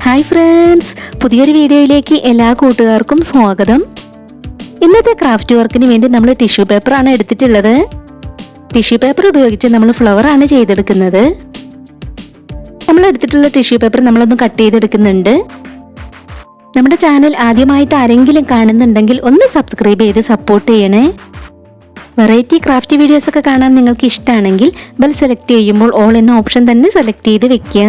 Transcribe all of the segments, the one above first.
Hi friends, പുതിയൊരു വീഡിയോയിലേക്ക് എല്ലാ കൂട്ടുകാർക്കും സ്വാഗതം. ഇന്നത്തെ ക്രാഫ്റ്റ് വർക്കിന് വേണ്ടി നമ്മൾ ടിഷ്യൂ പേപ്പറാണ് എടുത്തിട്ടുള്ളത്. ടിഷ്യൂ പേപ്പർ ഉപയോഗിച്ച് നമ്മൾ ഫ്ലവർ ആണ് ചെയ്തെടുക്കുന്നത്. നമ്മൾ എടുത്തിട്ടുള്ള ടിഷ്യൂ പേപ്പർ നമ്മളൊന്ന് കട്ട് ചെയ്തെടുക്കുന്നുണ്ട്. നമ്മുടെ ചാനൽ ആദ്യമായിട്ട് ആരെങ്കിലും കാണുന്നുണ്ടെങ്കിൽ ഒന്ന് സബ്സ്ക്രൈബ് ചെയ്ത് സപ്പോർട്ട് ചെയ്യണേ. വെറൈറ്റി ക്രാഫ്റ്റ് വീഡിയോസ് ഒക്കെ കാണാൻ നിങ്ങൾക്ക് ഇഷ്ടമാണെങ്കിൽ ബെൽ സെലക്ട് ചെയ്യുമ്പോൾ ഓൾ എന്ന ഓപ്ഷൻ തന്നെ സെലക്ട് ചെയ്ത് വെക്കുക.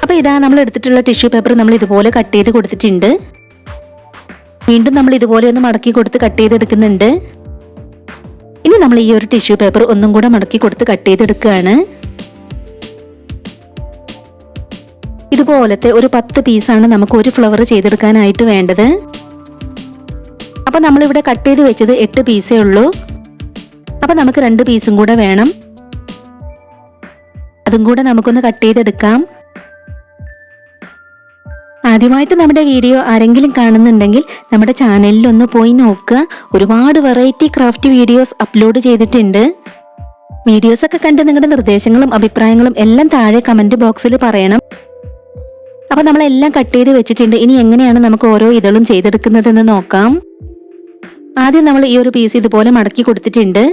അപ്പോൾ ഇതാ നമ്മൾ എടുത്തിട്ടുള്ള ടിഷ്യൂ പേപ്പർ നമ്മൾ ഇതുപോലെ കട്ട് ചെയ്ത് കൊടുത്തിട്ടുണ്ട്. വീണ്ടും നമ്മൾ ഇതുപോലെ ഒന്ന് മടക്കി കൊടുത്ത് കട്ട് ചെയ്തെടുക്കുന്നുണ്ട്. ഇനി നമ്മൾ ഈ ഒരു ടിഷ്യൂ പേപ്പർ ഒന്നും കൂടെ മടക്കി കൊടുത്ത് കട്ട് ചെയ്തെടുക്കുകയാണ്. ഇതുപോലത്തെ ഒരു 10 പീസാണ് നമുക്ക് ഒരു ഫ്ലവർ ചെയ്തെടുക്കാനായിട്ട് വേണ്ടത്. അപ്പോൾ നമ്മളിവിടെ കട്ട് ചെയ്ത് വെച്ചത് 8 പീസേ ഉള്ളൂ. അപ്പോൾ നമുക്ക് 2 പീസും കൂടെ വേണം. അതും കൂടെ നമുക്കൊന്ന് കട്ട് ചെയ്തെടുക്കാം. ആദ്യമായിട്ട് നമ്മുടെ വീഡിയോ ആരെങ്കിലും കാണുന്നുണ്ടെങ്കിൽ നമ്മുടെ ചാനലിൽ ഒന്ന് പോയി നോക്കുക. ഒരുപാട് വെറൈറ്റി ക്രാഫ്റ്റ് വീഡിയോസ് അപ്ലോഡ് ചെയ്തിട്ടുണ്ട്. വീഡിയോസ് ഒക്കെ കണ്ട് നിങ്ങളുടെ നിർദ്ദേശങ്ങളും അഭിപ്രായങ്ങളും എല്ലാം താഴെ കമന്റ് ബോക്സിൽ പറയണം. അപ്പോൾ നമ്മളെല്ലാം കട്ട് ചെയ്ത് വെച്ചിട്ടുണ്ട്. ഇനി എങ്ങനെയാണ് നമുക്ക് ഓരോ ഇതളും ചെയ്തെടുക്കുന്നതെന്ന് നോക്കാം. ആദ്യം നമ്മൾ ഈ ഒരു പീസ് ഇതുപോലെ മടക്കി കൊടുത്തിട്ടുണ്ട്.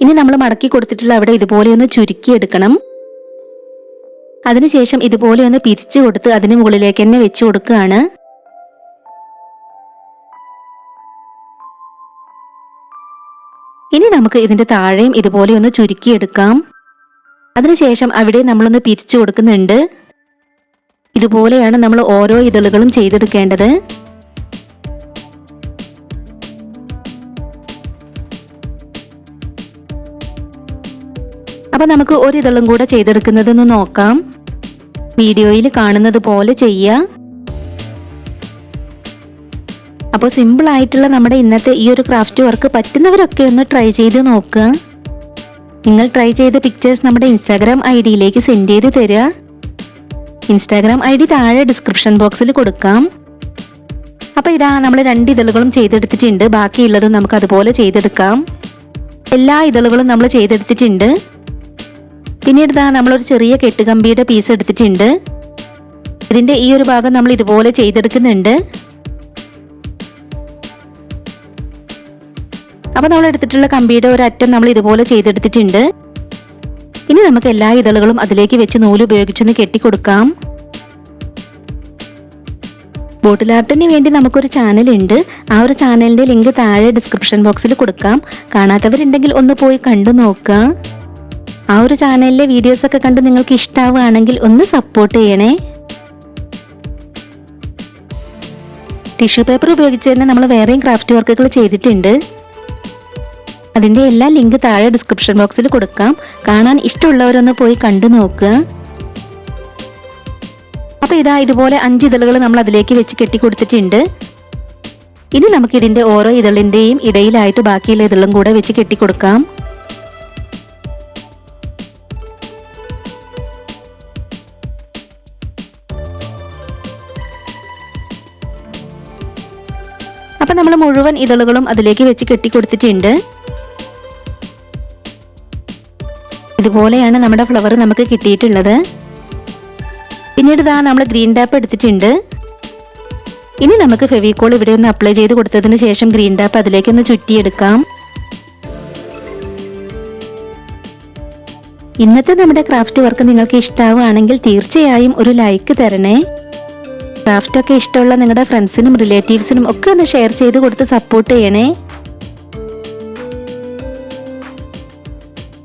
ഇനി നമ്മൾ മടക്കി കൊടുത്തിട്ടുള്ള അവിടെ ഇതുപോലെ ഒന്ന് ചുരുക്കി എടുക്കണം. അതിനുശേഷം ഇതുപോലെ ഒന്ന് പിരിച്ചു കൊടുത്ത് അതിന് മുകളിലേക്ക് തന്നെ വെച്ചു കൊടുക്കുകയാണ്. ഇനി നമുക്ക് ഇതിന്റെ താഴെയും ഇതുപോലെ ഒന്ന് ചുരുക്കിയെടുക്കാം. അതിനുശേഷം അവിടെ നമ്മളൊന്ന് പിരിച്ചു കൊടുക്കുന്നുണ്ട്. ഇതുപോലെയാണ് നമ്മൾ ഓരോ ഇതളുകളും ചെയ്തെടുക്കേണ്ടത്. അപ്പൊ നമുക്ക് ഒരു ഇതളും കൂടെ ചെയ്തെടുക്കുന്നതെന്ന് നോക്കാം. വീഡിയോയിൽ കാണുന്നത് പോലെ ചെയ്യാം. അപ്പോൾ സിമ്പിൾ ആയിട്ടുള്ള നമ്മുടെ ഇന്നത്തെ ഈ ഒരു ക്രാഫ്റ്റ് വർക്ക് പറ്റുന്നവരൊക്കെ ഒന്ന് ട്രൈ ചെയ്ത് നോക്കുക. നിങ്ങൾ ട്രൈ ചെയ്ത പിക്ചേഴ്സ് നമ്മുടെ ഇൻസ്റ്റാഗ്രാം ഐഡിയിലേക്ക് സെൻഡ് ചെയ്ത് തരിക. ഇൻസ്റ്റാഗ്രാം ഐഡി താഴെ ഡിസ്ക്രിപ്ഷൻ ബോക്സിൽ കൊടുക്കാം. അപ്പോൾ ഇതാ നമ്മൾ 2 ഇതളുകളും ചെയ്തെടുത്തിട്ടുണ്ട്. ബാക്കിയുള്ളതും നമുക്ക് അതുപോലെ ചെയ്തെടുക്കാം. എല്ലാ ഇതളുകളും നമ്മൾ ചെയ്തെടുത്തിട്ടുണ്ട്. പിന്നീട് നമ്മളൊരു ചെറിയ കെട്ടുകമ്പിയുടെ പീസ് എടുത്തിട്ടുണ്ട്. ഇതിന്റെ ഈ ഒരു ഭാഗം നമ്മൾ ഇതുപോലെ ചെയ്തെടുക്കുന്നുണ്ട്. അപ്പൊ നമ്മൾ എടുത്തിട്ടുള്ള കമ്പിയുടെ ഒരു അറ്റം നമ്മൾ ഇതുപോലെ ചെയ്തെടുത്തിട്ടുണ്ട്. ഇനി നമുക്ക് എല്ലാ ഇതളുകളും അതിലേക്ക് വെച്ച് നൂല് ഉപയോഗിച്ചൊന്ന് കെട്ടിക്കൊടുക്കാം. ബോട്ടിൽ ആർട്ടിന് വേണ്ടി നമുക്കൊരു ചാനൽ ഉണ്ട്. ആ ഒരു ചാനലിന്റെ ലിങ്ക് താഴെ ഡിസ്ക്രിപ്ഷൻ ബോക്സിൽ കൊടുക്കാം. കാണാത്തവരുണ്ടെങ്കിൽ ഒന്ന് പോയി കണ്ടു നോക്കുക. ആ ഒരു ചാനലിലെ വീഡിയോസ് ഒക്കെ കണ്ട് നിങ്ങൾക്ക് ഇഷ്ടമാവുകയാണെങ്കിൽ ഒന്ന് സപ്പോർട്ട് ചെയ്യണേ. ടിഷ്യൂ പേപ്പർ ഉപയോഗിച്ച് തന്നെ നമ്മൾ വേറെയും ക്രാഫ്റ്റ് വർക്കുകൾ ചെയ്തിട്ടുണ്ട്. അതിൻ്റെ എല്ലാ ലിങ്ക് താഴെ ഡിസ്ക്രിപ്ഷൻ ബോക്സിൽ കൊടുക്കാം. കാണാൻ ഇഷ്ടമുള്ളവരൊന്ന് പോയി കണ്ടു നോക്കുക. അപ്പോൾ ഇതാ ഇതുപോലെ 5 ഇതളുകൾ നമ്മൾ അതിലേക്ക് വെച്ച് കെട്ടിക്കൊടുത്തിട്ടുണ്ട്. ഇനി നമുക്ക് ഇതിൻ്റെ ഓരോ ഇതളിൻ്റെയും ഇടയിലായിട്ട് ബാക്കിയുള്ള ഇതളും കൂടെ വെച്ച് കെട്ടിക്കൊടുക്കാം. അപ്പം നമ്മൾ മുഴുവൻ ഇതളുകളും അതിലേക്ക് വെച്ച് കെട്ടിക്കൊടുത്തിട്ടുണ്ട്. ഇതുപോലെയാണ് നമ്മുടെ ഫ്ലവർ നമുക്ക് കിട്ടിയിട്ടുള്ളത്. പിന്നീട് നമ്മൾ ഗ്രീൻ ടാപ്പ് എടുത്തിട്ടുണ്ട്. ഇനി നമുക്ക് ഫെവിക്കോൾ ഇവിടെ ഒന്ന് അപ്ലൈ ചെയ്ത് കൊടുത്തതിന് ശേഷം ഗ്രീൻ ടാപ്പ് അതിലേക്കൊന്ന് ചുറ്റിയെടുക്കാം. ഇന്നത്തെ നമ്മുടെ ക്രാഫ്റ്റ് വർക്ക് നിങ്ങൾക്ക് ഇഷ്ടമാവുകയാണെങ്കിൽ തീർച്ചയായും ഒരു ലൈക്ക് തരണേ. ക്രാഫ്റ്റ് ഒക്കെ ഇഷ്ടമുള്ള നിങ്ങളുടെ ഫ്രണ്ട്സിനും റിലേറ്റീവ്സിനും ഒക്കെ ഒന്ന് ഷെയർ ചെയ്ത് കൊടുത്ത് സപ്പോർട്ട് ചെയ്യണേ.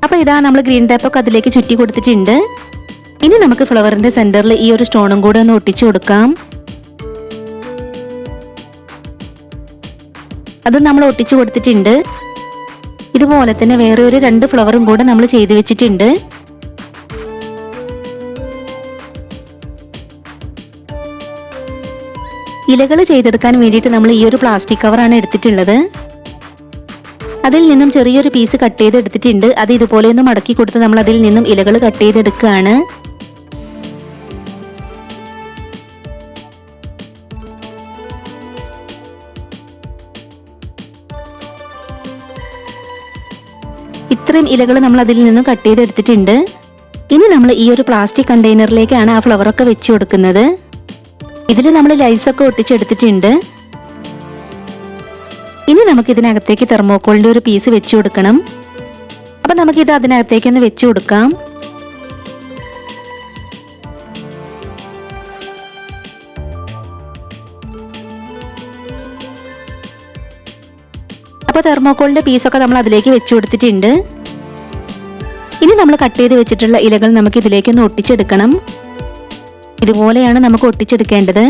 അപ്പോൾ ഇതാ നമ്മൾ ഗ്രീൻ ടാപ്പ് ഒക്കെ അതിലേക്ക് ചുറ്റി കൊടുത്തിട്ടുണ്ട്. ഇനി നമുക്ക് ഫ്ലവറിന്റെ സെന്ററിൽ ഈ ഒരു സ്റ്റോണും കൂടെ ഒന്ന് ഒട്ടിച്ചു കൊടുക്കാം. അത് നമ്മൾ ഒട്ടിച്ചു കൊടുത്തിട്ടുണ്ട്. ഇതുപോലെ തന്നെ വേറെ ഒരു 2 ഫ്ലവറും കൂടെ നമ്മൾ ചെയ്തു വെച്ചിട്ടുണ്ട്. ഇലകൾ ചെയ്തെടുക്കാൻ വേണ്ടിയിട്ട് നമ്മൾ ഈ ഒരു പ്ലാസ്റ്റിക് കവറാണ് എടുത്തിട്ടുള്ളത്. അതിൽ നിന്നും ചെറിയൊരു പീസ് കട്ട് ചെയ്ത് എടുത്തിട്ടുണ്ട്. അത് ഇതുപോലെ ഒന്ന് മടക്കി കൊടുത്ത് നമ്മൾ അതിൽ നിന്നും ഇലകൾ കട്ട് ചെയ്തെടുക്കുകയാണ്. ഇത്രയും ഇലകൾ നമ്മൾ അതിൽ നിന്നും കട്ട് ചെയ്തെടുത്തിട്ടുണ്ട്. ഇനി നമ്മൾ ഈ ഒരു പ്ലാസ്റ്റിക് കണ്ടെയ്നറിലേക്കാണ് ആ ഫ്ലവർ ഒക്കെ വെച്ച് കൊടുക്കുന്നത്. ഇതിൽ നമ്മൾ ലൈസൊക്കെ ഒട്ടിച്ചെടുത്തിട്ടുണ്ട്. ഇനി നമുക്ക് ഇതിനകത്തേക്ക് തെർമോക്കോളിന്റെ ഒരു പീസ് വെച്ച് കൊടുക്കണം. അപ്പൊ നമുക്കിത് അതിനകത്തേക്കൊന്ന് വെച്ച് കൊടുക്കാം. അപ്പോൾ തെർമോക്കോളിന്റെ പീസൊക്കെ നമ്മൾ അതിലേക്ക് വെച്ച് കൊടുത്തിട്ടുണ്ട്. ഇനി നമ്മൾ കട്ട് ചെയ്ത് വെച്ചിട്ടുള്ള ഇലകൾ നമുക്ക് ഇതിലേക്കൊന്ന് ഒട്ടിച്ചെടുക്കണം. ഇതുപോലെയാണ് നമുക്ക് ഒട്ടിച്ചെടുക്കേണ്ടത്.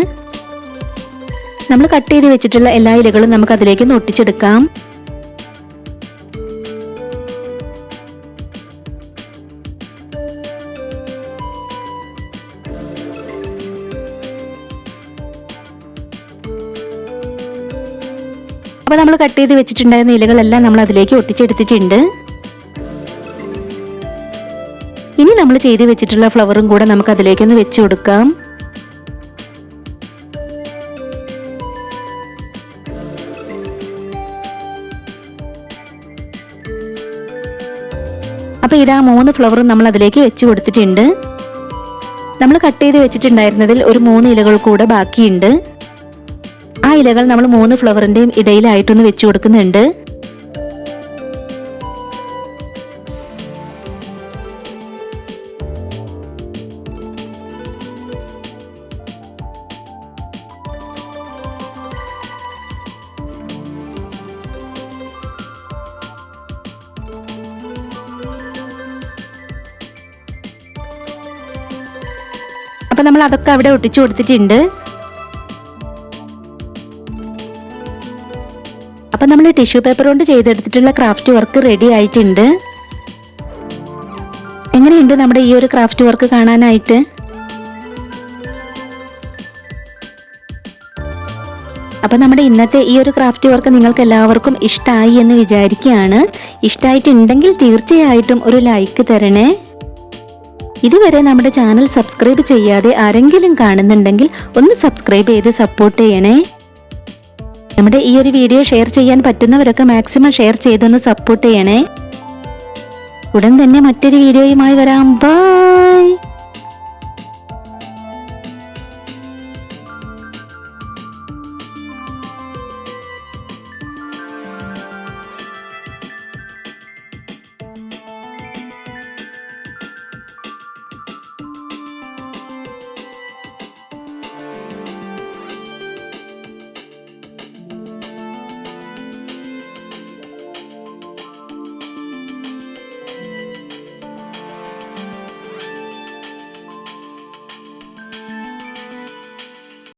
നമ്മൾ കട്ട് ചെയ്ത് വെച്ചിട്ടുള്ള എല്ലാ ഇലകളും നമുക്ക് അതിലേക്കൊന്ന് ഒട്ടിച്ചെടുക്കാം. അപ്പോൾ നമ്മൾ കട്ട് ചെയ്ത് വെച്ചിട്ടുണ്ടായിരുന്ന ഇലകളെല്ലാം നമ്മൾ അതിലേക്ക് ഒട്ടിച്ചെടുത്തിട്ടുണ്ട്. ഇനി നമ്മൾ ചെയ്ത് വെച്ചിട്ടുള്ള ഫ്ലവറും കൂടെ നമുക്ക് അതിലേക്കൊന്ന് വെച്ച് കൊടുക്കാം. അപ്പോൾ ഇതാ 3 ഫ്ലവറും നമ്മൾ അതിലേക്ക് വെച്ച് കൊടുത്തിട്ടുണ്ട്. നമ്മൾ കട്ട് ചെയ്ത് വെച്ചിട്ടുണ്ടായിരുന്നതിൽ ഒരു 3 ഇലകൾ കൂടെ ബാക്കിയുണ്ട്. ആ ഇലകൾ നമ്മൾ 3 ഫ്ലവറിന്റെയും ഇടയിലായിട്ടൊന്ന് വെച്ച് കൊടുക്കുന്നുണ്ട്. അപ്പൊ നമ്മൾ അതൊക്കെ അവിടെ ഒട്ടിച്ചു കൊടുത്തിട്ടുണ്ട്. അപ്പം നമ്മൾ ടിഷ്യൂ പേപ്പർ കൊണ്ട് ചെയ്തെടുത്തിട്ടുള്ള ക്രാഫ്റ്റ് വർക്ക് റെഡി ആയിട്ടുണ്ട്. എങ്ങനെയുണ്ട് നമ്മുടെ ഈ ഒരു ക്രാഫ്റ്റ് വർക്ക് കാണാനായിട്ട്? അപ്പം നമ്മുടെ ഇന്നത്തെ ഈ ഒരു ക്രാഫ്റ്റ് വർക്ക് നിങ്ങൾക്ക് എല്ലാവർക്കും ഇഷ്ടമായി എന്ന് വിചാരിക്കുകയാണ്. ഇഷ്ടമായിട്ടുണ്ടെങ്കിൽ തീർച്ചയായിട്ടും ഒരു ലൈക്ക് തരണേ. ഇതുവരെ നമ്മുടെ ചാനൽ സബ്സ്ക്രൈബ് ചെയ്യാതെ ആരെങ്കിലും കാണുന്നുണ്ടെങ്കിൽ ഒന്ന് സബ്സ്ക്രൈബ് ചെയ്ത് സപ്പോർട്ട് ചെയ്യണേ. നമ്മുടെ ഈ ഒരു വീഡിയോ ഷെയർ ചെയ്യാൻ പറ്റുന്നവരൊക്കെ മാക്സിമം ഷെയർ ചെയ്തൊന്ന് സപ്പോർട്ട് ചെയ്യണേ. ഉടൻ തന്നെ മറ്റൊരു വീഡിയോയുമായി വരാം. ബൈ.